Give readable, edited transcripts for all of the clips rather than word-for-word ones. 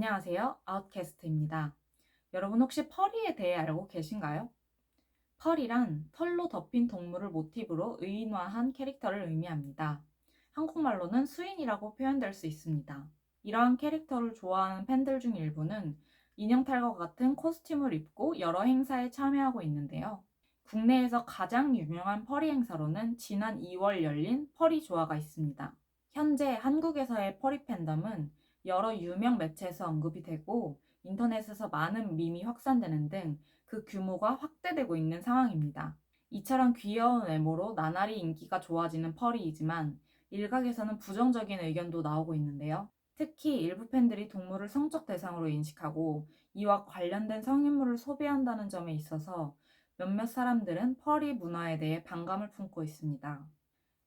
안녕하세요. 아웃캐스트입니다. 여러분 혹시 펄이에 대해 알고 계신가요? 펄이란 털로 덮인 동물을 모티브로 의인화한 캐릭터를 의미합니다. 한국말로는 수인이라고 표현될 수 있습니다. 이러한 캐릭터를 좋아하는 팬들 중 일부는 인형탈과 같은 코스튬을 입고 여러 행사에 참여하고 있는데요. 국내에서 가장 유명한 펄이 행사로는 지난 2월 열린 펄이 조화가 있습니다. 현재 한국에서의 펄이 팬덤은 여러 유명 매체에서 언급이 되고 인터넷에서 많은 밈이 확산되는 등 그 규모가 확대되고 있는 상황입니다. 이처럼 귀여운 외모로 나날이 인기가 좋아지는 펄이이지만 일각에서는 부정적인 의견도 나오고 있는데요. 특히 일부 팬들이 동물을 성적 대상으로 인식하고 이와 관련된 성인물을 소비한다는 점에 있어서 몇몇 사람들은 펄이 문화에 대해 반감을 품고 있습니다.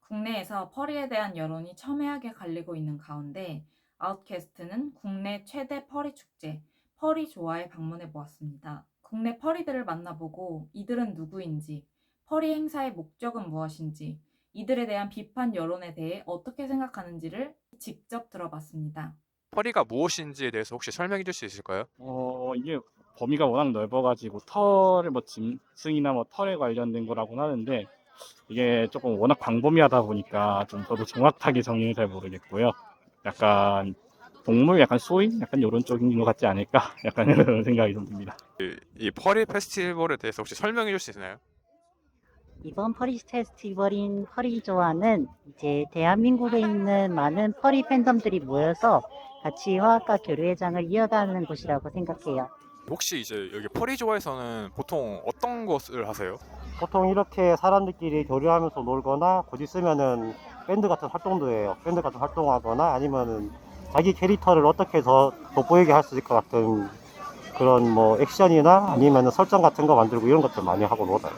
국내에서 펄이에 대한 여론이 첨예하게 갈리고 있는 가운데 아웃캐스트는 국내 최대 펄이 축제, 펄이 조화에 방문해 보았습니다. 국내 펄이들을 만나보고 이들은 누구인지, 펄이 행사의 목적은 무엇인지, 이들에 대한 비판 여론에 대해 어떻게 생각하는지를 직접 들어봤습니다. 펄이가 무엇인지에 대해서 혹시 설명해 줄 수 있을까요? 이게 범위가 워낙 넓어가지고 털을 뭐 짐승이나 뭐 털에 관련된 거라고 하는데 이게 조금 워낙 광범위하다 보니까 좀 저도 정확하게 정의는 잘 모르겠고요. 약간 동물, 약간 소인, 약간 이런 쪽인 것 같지 않을까? 약간 그런 생각이 좀 듭니다. 이 펄이 페스티벌에 대해서 혹시 설명해 줄 수 있나요? 이번 퍼리 페스티벌인 퍼리조아는 이제 대한민국에 있는 많은 퍼리 팬덤들이 모여서 같이 화합과 교류의 장을 이어가는 곳이라고 생각해요. 혹시 이제 여기 펄이 조화에서는 보통 어떤 것을 하세요? 보통 이렇게 사람들끼리 교류하면서 놀거나 곧 있으면은 밴드 같은 활동도 해요. 밴드 같은 활동하거나 아니면은 자기 캐릭터를 어떻게 더 돋보이게 할 수 있을 것 같은 그런 뭐 액션이나 아니면은 설정 같은 거 만들고 이런 것들 많이 하고 놀아요.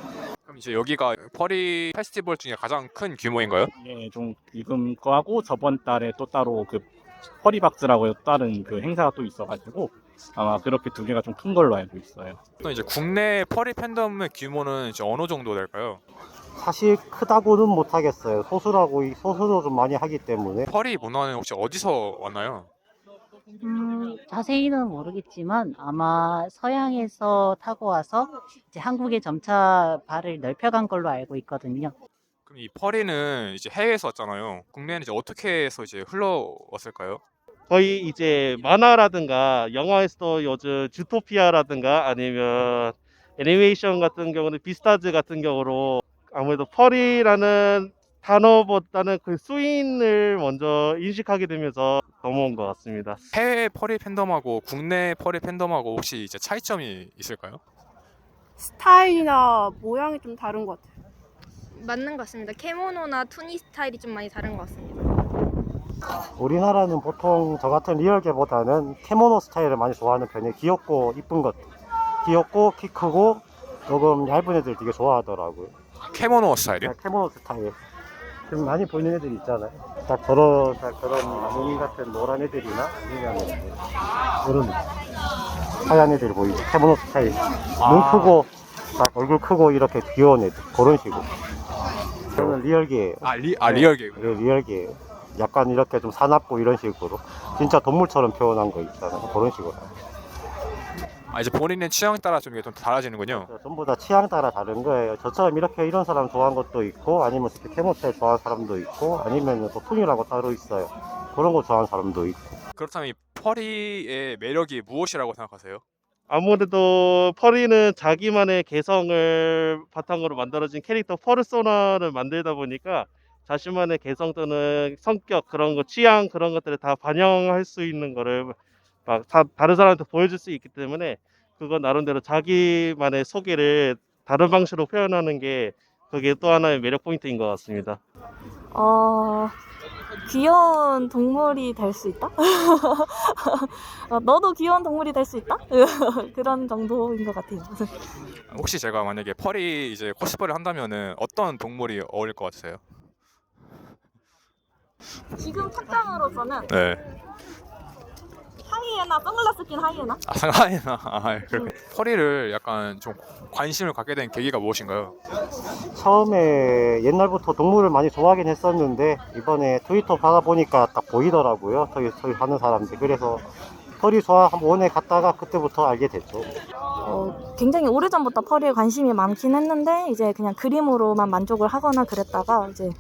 그럼 이제 여기가 펄이 페스티벌 중에 가장 큰 규모인가요? 예, 좀 지금 거하고 저번 달에 또 따로 그 허리박스라고 다른 그 행사가 또 있어가지고 아마 그렇게 두 개가 좀 큰 걸로 알고 있어요. 또 이제 국내 펄이 팬덤의 규모는 이제 어느 정도 될까요? 사실 크다고는 못하겠어요. 소수로 좀 많이 하기 때문에. 펄이 문화는 혹시 어디서 왔나요? 자세히는 모르겠지만 아마 서양에서 타고 와서 이제 한국에 점차 발을 넓혀간 걸로 알고 있거든요. 그럼 이 펄이는 이제 해외에서 왔잖아요. 국내는 이제 어떻게 해서 이제 흘러왔을까요? 거의 이제 만화라든가 영화에서도 요즘 주토피아라든가 아니면 애니메이션 같은 경우는 비스타즈 같은 경우로 아무래도 펄이라는 단어보다는 그 수인을 먼저 인식하게 되면서 넘어온 것 같습니다. 해외 펄이 팬덤하고 국내 펄이 팬덤하고 혹시 이제 차이점이 있을까요? 스타일이나 모양이 좀 다른 것 같아요. 맞는 것 같습니다. 케모노나 투니 스타일이 좀 많이 다른 것 같습니다. 우리나라는 보통 저 같은 리얼계보다는 케모노 스타일을 많이 좋아하는 편이에요. 귀엽고 이쁜 것. 귀엽고 키 크고 조금 얇은 애들 되게 좋아하더라고요. 케모노 스타일이요? 케모노 스타일. 지금 많이 보이는 애들 있잖아요. 딱 저런 나뭇잎 같은 노란 애들이나 아니면 이런 하얀 애들 보이죠. 케모노 스타일. 눈 크고 딱 얼굴 크고 이렇게 귀여운 애들 그런 식으로. 저는 리얼계예요. 리얼계. 네, 리얼계예요. 약간 이렇게 좀 사납고 이런 식으로 진짜 동물처럼 표현한 거 있잖아요. 그런 식으로. 이제 본인의 취향에 따라 좀 이게 좀 달라지는군요. 전부 다 취향 따라 다른 거예요. 저처럼 이렇게 이런 사람 좋아하는 것도 있고 아니면 이렇게 캐모스타일 좋아하는 사람도 있고 아니면 또 툰이라고 따로 있어요. 그런 거 좋아하는 사람도 있고. 그렇다면 이 펄이의 매력이 무엇이라고 생각하세요? 아무래도 펄이는 자기만의 개성을 바탕으로 만들어진 캐릭터 퍼르소나를 만들다 보니까 자신만의 개성 또는 성격 그런 거 취향 그런 것들을 다 반영할 수 있는 거를 막 다른 사람한테 보여줄 수 있기 때문에 그건 나름대로 자기만의 소개를 다른 방식으로 표현하는 게 그게 또 하나의 매력 포인트인 것 같습니다. 귀여운 동물이 될 수 있다? 너도 귀여운 동물이 될 수 있다? 그런 정도인 것 같아요. 혹시 제가 만약에 펄이 이제 코스프레를 한다면은 어떤 동물이 어울릴 것 같으세요? 지금 착장으로서는 네. 하이에나, 선글라스 낀 하이에나? 상하이나 그렇게 펄이를 약간 좀 관심을 갖게 된 계기가 무엇인가요? 처음에 옛날부터 동물을 많이 좋아하긴 했었는데 이번에 트위터 받아보니까 딱 보이더라고요. 저기 하는 사람들. 그래서 펄이 좋아 한번 원에 갔다가 그때부터 알게 됐죠. 굉장히 오래전부터 펄이에 관심이 많긴 했는데 이제 그냥 그림으로만 만족을 하거나 그랬다가 이제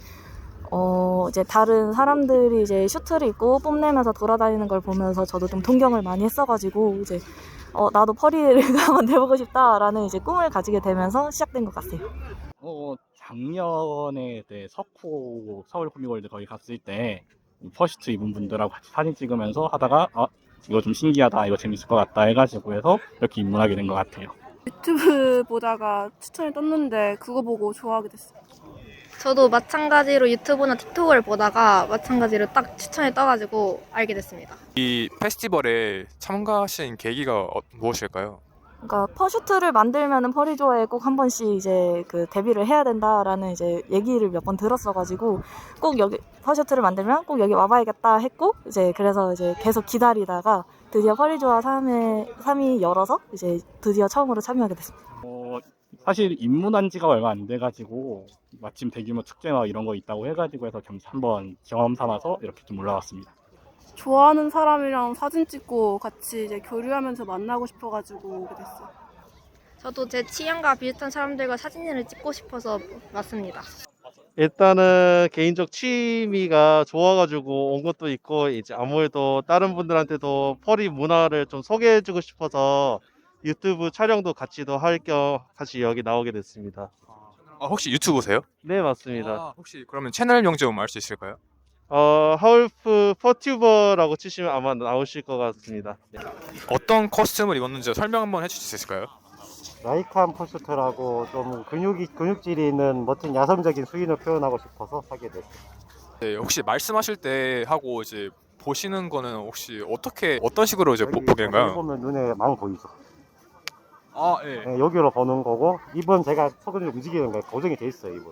다른 사람들이 이제 슈트를 입고 뽐내면서 돌아다니는 걸 보면서 저도 좀 동경을 많이 했어가지고 이제 나도 펄이를 한번 해보고 싶다라는 이제 꿈을 가지게 되면서 시작된 것 같아요. 작년에 석호 서울 코미월드 거기 갔을 때 퍼시트 입은 분들하고 같이 사진 찍으면서 하다가 이거 좀 신기하다, 이거 재밌을 것 같다 해가지고 해서 이렇게 입문하게 된 것 같아요. 유튜브 보다가 추천이 떴는데 그거 보고 좋아하게 됐어요. 저도 마찬가지로 유튜브나 틱톡을 보다가 마찬가지로 딱 추천이 떠가지고 알게 됐습니다. 이 페스티벌에 참가하신 계기가 무엇일까요? 그러니까 퍼슈트를 만들면은 펄이조아에 꼭 한 번씩 이제 그 데뷔를 해야 된다라는 이제 얘기를 몇 번 들었어가지고 꼭 여기 퍼슈트를 만들면 꼭 여기 와봐야겠다 했고 이제 그래서 이제 계속 기다리다가 드디어 펄이조아 3이 열어서 이제 드디어 처음으로 참여하게 됐습니다. 사실 입문한 지가 얼마 안 돼가지고 마침 대규모 축제나 이런 거 있다고 해가지고 해서 한번 경험 삼아서 이렇게 좀 올라왔습니다. 좋아하는 사람이랑 사진 찍고 같이 이제 교류하면서 만나고 싶어가지고 오게 됐어요. 저도 제 취향과 비슷한 사람들과 사진을 찍고 싶어서 왔습니다. 일단은 개인적 취미가 좋아가지고 온 것도 있고 이제 아무래도 다른 분들한테도 펄이 문화를 좀 소개해주고 싶어서 유튜브 촬영도 같이도 할 겸 같이 여기 나오게 됐습니다. 혹시 유튜브세요? 네, 맞습니다. 혹시 그러면 채널명 좀 알 수 있을까요? 하울프 퍼튜버라고 치시면 아마 나오실 것 같습니다. 어떤 커스텀을 입었는지 설명 한번 해주실 수 있을까요? 라이칸 퍼슈트라고 좀 근육질이 있는 멋진 야성적인 수인을 표현하고 싶어서 사게 됐어요. 네, 혹시 말씀하실 때 하고 이제 보시는 거는 혹시 어떤 식으로 이제 보게 여기 된가요? 보면 눈에 망 보이죠. 예. 네, 여기로 보는 거고 입은 제가 속을 움직이는 게 고정이 돼 있어요. 입은.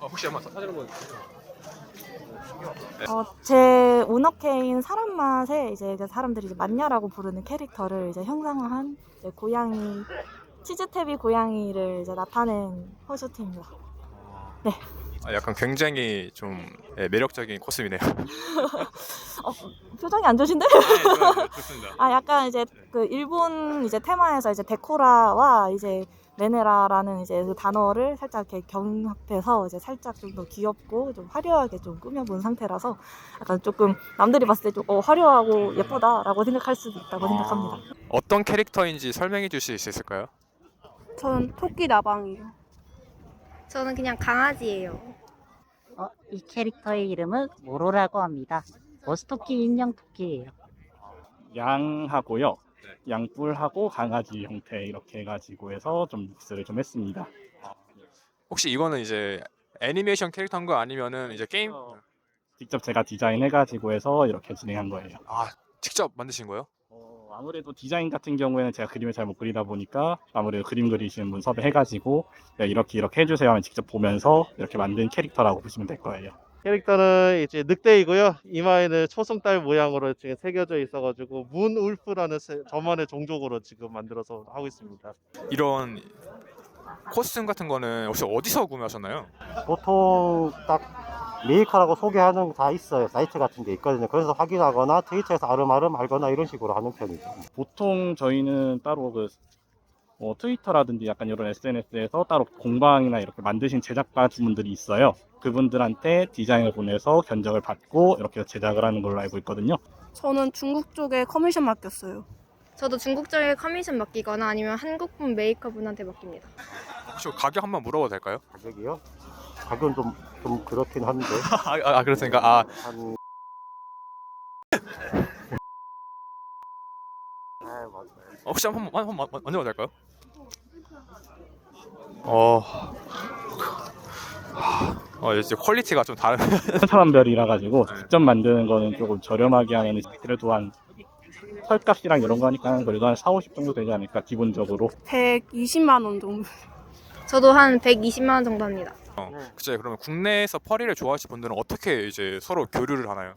혹시 한번 사진 한번 제 오너케인 사람 맛에 이제 그 사람들이 이제 만냐라고 부르는 캐릭터를 이제 형상화한 이제 고양이 치즈테비 고양이를 이제 나타낸 퍼슈트입니다. 네. 약간 굉장히 좀 매력적인 코스이네요. 표정이 안 좋으신데? 좋습니다. 약간 이제 그 일본 이제 테마에서 이제 데코라와 이제 레네라라는 이제 그 단어를 살짝 이렇게 경합해서 이제 살짝 좀 더 귀엽고 좀 화려하게 좀 꾸며본 상태라서 약간 조금 남들이 봤을 때 좀 화려하고 예쁘다라고 생각할 수도 있다고 생각합니다. 어떤 캐릭터인지 설명해 주실 수 있을까요? 저는 토끼 나방이요. 저는 그냥 강아지예요. 이 캐릭터의 이름은 모로라고 합니다. 머스토끼 인형 토끼예요. 양하고요. 양뿔하고 강아지 형태 이렇게 해가지고 해서 좀 믹스를 좀 했습니다. 혹시 이거는 이제 애니메이션 캐릭터인 거 아니면은 이제 게임? 직접 제가 디자인해가지고 해서 이렇게 진행한 거예요. 직접 만드신 거예요? 아무래도 디자인 같은 경우에는 제가 그림을 잘 못 그리다 보니까 아무래도 그림 그리시는 분 섭외해가지고 이렇게 해주세요 하면 직접 보면서 이렇게 만든 캐릭터라고 보시면 될 거예요. 캐릭터는 이제 늑대이고요. 이마에는 초승달 모양으로 지금 새겨져 있어가지고 문울프라는 저만의 종족으로 지금 만들어서 하고 있습니다. 이런 코스튬 같은 거는 혹시 어디서 구매하셨나요? 보통 딱 메이커라고 소개하는 거 다 있어요. 사이트 같은 게 있거든요. 그래서 확인하거나 트위터에서 아름아름 알거나 이런 식으로 하는 편이죠. 보통 저희는 따로 트위터라든지 약간 이런 SNS에서 따로 공방이나 이렇게 만드신 제작가분들이 있어요. 그분들한테 디자인을 보내서 견적을 받고 이렇게 제작을 하는 걸로 알고 있거든요. 저는 중국 쪽에 커미션 맡겼어요. 저도 중국 쪽에 커미션 맡기거나 아니면 한국분 메이커분한테 맡깁니다. 혹시 가격 한번 물어봐도 될까요? 가격이요? 가격은 좀 그렇긴 한데. 그렇습니까? 한... 맞아요. 혹시 한번 만져봐도 될까요? 이제 퀄리티가 좀 다른. 사람별이라 가지고 직접 만드는 거는 조금 저렴하게 하면 그래도 한 털값이랑 이런 거 하니까 그래도 한 4-50 정도 되지 않을까 기본적으로. 120만 원 정도. 저도 한 120만 원 정도 합니다. 그쵸. 그러면 국내에서 펄이를 좋아하시는 분들은 어떻게 이제 서로 교류를 하나요?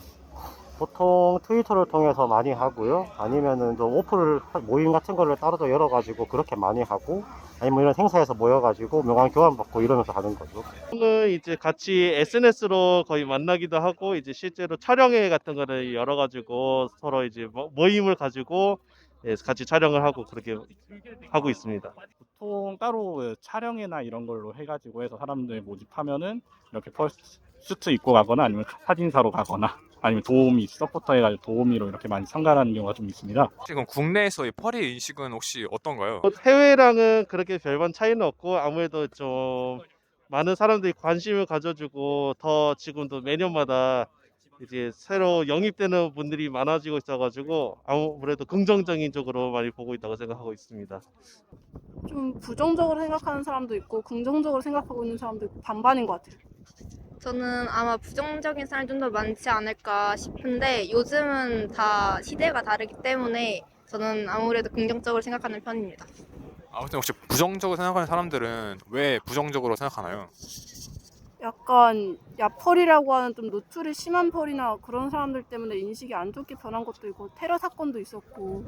보통 트위터를 통해서 많이 하고요. 아니면은 좀 오픈 모임 같은 거를 따로 열어가지고 그렇게 많이 하고 아니면 이런 행사에서 모여가지고 명함 교환받고 이러면서 하는 거죠. 는 이제 같이 SNS로 거의 만나기도 하고 이제 실제로 촬영회 같은 거를 열어가지고 서로 이제 모임을 가지고 예, 같이 촬영을 하고 그렇게 하고 있습니다. 보통 따로 그 촬영회나 이런 걸로 해가지고 해서 사람들 모집하면은 이렇게 슈트 입고 가거나 아니면 사진사로 가거나 아니면 도우미, 서포터 해가지고 도우미로 이렇게 많이 참가하는 경우가 좀 있습니다. 지금 국내에서의 펄이 인식은 혹시 어떤가요? 해외랑은 그렇게 별반 차이는 없고 아무래도 좀 많은 사람들이 관심을 가져주고 더 지금도 매년마다 이제 새로 영입되는 분들이 많아지고 있어가지고 아무래도 긍정적인 쪽으로 많이 보고 있다고 생각하고 있습니다. 좀 부정적으로 생각하는 사람도 있고 긍정적으로 생각하고 있는 사람도 있고 반반인 것 같아요. 저는 아마 부정적인 사람이 좀 더 많지 않을까 싶은데 요즘은 다 시대가 다르기 때문에 저는 아무래도 긍정적으로 생각하는 편입니다. 아무튼 혹시 부정적으로 생각하는 사람들은 왜 부정적으로 생각하나요? 약간 야펄이라고 하는 좀 노출이 심한 펄이나 그런 사람들 때문에 인식이 안 좋게 변한 것도 있고 테러 사건도 있었고.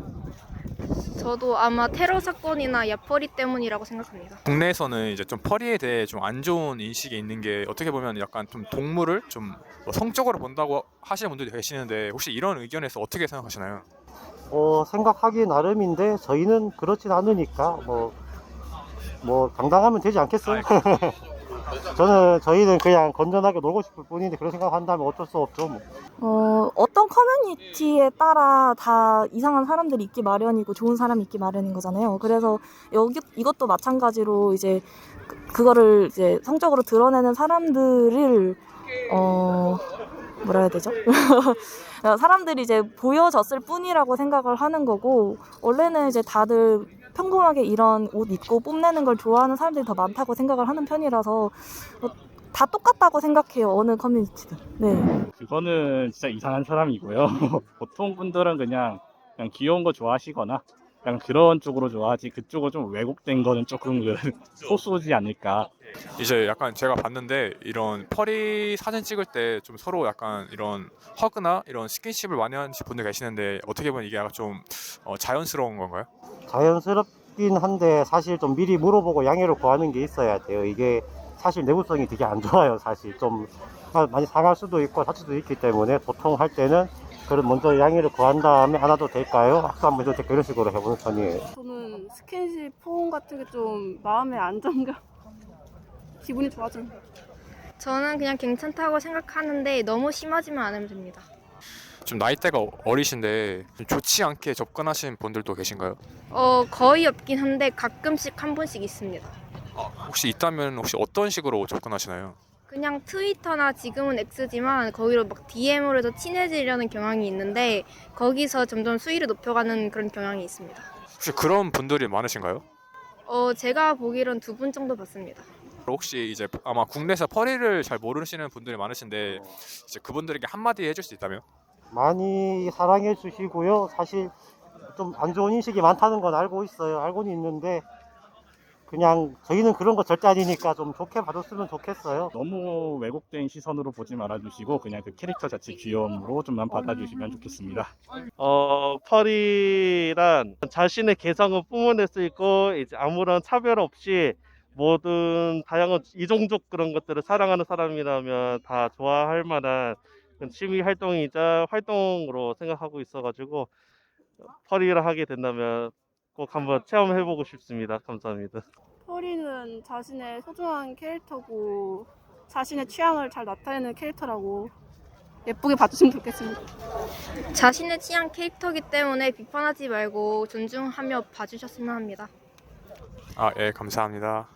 저도 아마 테러 사건이나 야퍼리 때문이라고 생각합니다. 국내에서는 이제 좀 펄이에 대해 좀 안 좋은 인식이 있는 게 어떻게 보면 약간 좀 동물을 좀 성적으로 본다고 하시는 분들이 계시는데 혹시 이런 의견에서 어떻게 생각하시나요? 생각하기 나름인데 저희는 그렇진 않으니까 뭐 당당하면 되지 않겠어요? 저희는 그냥 건전하게 놀고 싶을 뿐인데 그런 생각한다면 어쩔 수 없죠. 뭐. 어떤 커뮤니티에 따라 다 이상한 사람들이 있기 마련이고 좋은 사람이 있기 마련인 거잖아요. 그래서 이것도 마찬가지로 이제 그거를 이제 성적으로 드러내는 사람들을 뭐라 해야 되죠? 사람들이 이제 보여졌을 뿐이라고 생각을 하는 거고 원래는 이제 다들 평범하게 이런 옷 입고 뽐내는 걸 좋아하는 사람들이 더 많다고 생각을 하는 편이라서 다 똑같다고 생각해요. 어느 커뮤니티든. 네. 그거는 진짜 이상한 사람이고요. 보통 분들은 그냥 귀여운 거 좋아하시거나 그냥 그런 쪽으로 좋아하지 그쪽으로 좀 왜곡된 거는 조금 소수지 않을까. 이제 약간 제가 봤는데 이런 펄이 사진 찍을 때 좀 서로 약간 이런 허그나 이런 스킨십을 많이 하는 분들 계시는데 어떻게 보면 이게 약간 좀 자연스러운 건가요? 자연스럽긴 한데 사실 좀 미리 물어보고 양해를 구하는 게 있어야 돼요. 이게 사실 내구성이 되게 안 좋아요. 사실 좀 많이 상할 수도 있고 다칠 수도 있기 때문에 보통 할 때는 그럼 먼저 양해를 구한 다음에 안 와도 될까요? 학교 한번 해도 될까? 이런 식으로 해보는 편이에요. 저는 스킨십, 포옹 같은 게 좀 마음의 안정감, 기분이 좋아져요. 저는 그냥 괜찮다고 생각하는데 너무 심하지만 않으면 됩니다. 좀 나이대가 어리신데 좀 좋지 않게 접근하시는 분들도 계신가요? 거의 없긴 한데 가끔씩 한 분씩 있습니다. 혹시 있다면 혹시 어떤 식으로 접근하시나요? 그냥 트위터나 지금은 X지만 거기로 막 DM으로 해서 친해지려는 경향이 있는데 거기서 점점 수위를 높여가는 그런 경향이 있습니다. 혹시 그런 분들이 많으신가요? 제가 보기론 2분 정도 봤습니다. 혹시 이제 아마 국내에서 펄이를 잘 모르시는 분들이 많으신데 이제 그분들에게 한마디 해줄 수 있다면? 많이 사랑해 주시고요. 사실 좀 안 좋은 인식이 많다는 건 알고 있어요. 알고는 있는데 그냥 저희는 그런 거 절대 아니니까 좀 좋게 봐줬으면 좋겠어요. 너무 왜곡된 시선으로 보지 말아주시고 그냥 그 캐릭터 자체 귀여움으로 좀만 받아주시면 좋겠습니다. 펄이란 자신의 개성을 뿜어낼 수 있고 이제 아무런 차별 없이 모든 다양한 이종족 그런 것들을 사랑하는 사람이라면 다 좋아할 만한 취미 활동이자 활동으로 생각하고 있어가지고 펄이를 하게 된다면 꼭 한번 체험해보고 싶습니다. 감사합니다. 펄이는 자신의 소중한 캐릭터고 자신의 취향을 잘 나타내는 캐릭터라고 예쁘게 봐주시면 좋겠습니다. 자신의 취향 캐릭터이기 때문에 비판하지 말고 존중하며 봐주셨으면 합니다. 예, 감사합니다.